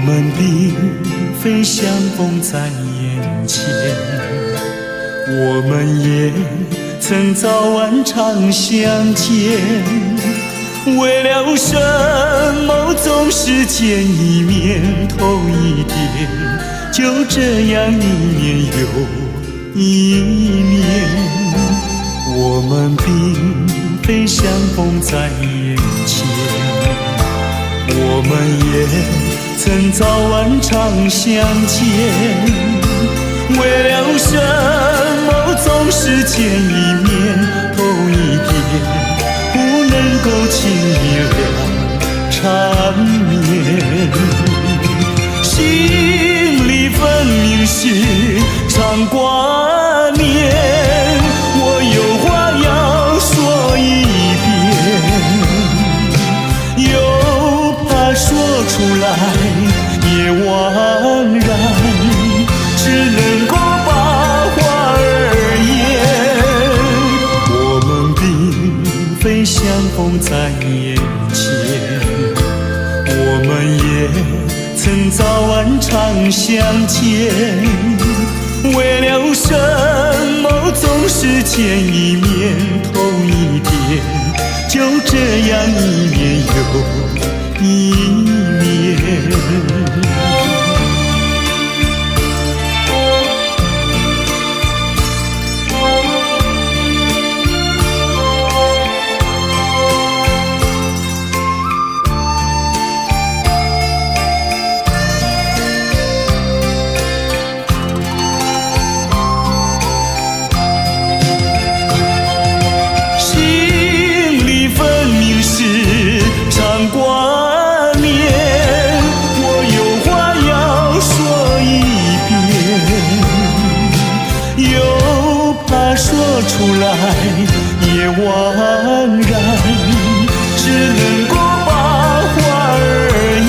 我们并非相逢在眼前，我们也曾早晚常相见。为了什么总是见一面头一点，就这样一年又一年。我们并非相逢在眼前，我们也曾早晚常相见。为了什么总是见一面头一点，不能够轻易了缠绵。心里分明是常挂念，我有话要说一遍，又怕说出来也枉然，只能够把话儿言。我们并非相逢在眼前，我们也曾早晚常相见。为了什么总是见一面头一点，就这样一年又一年。出来也枉然，只能够把话儿言。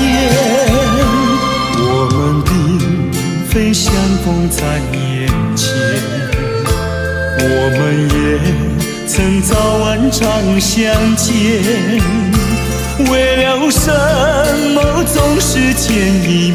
我们并非相逢在眼前，我们也曾早晚常相见。为了什么总是见一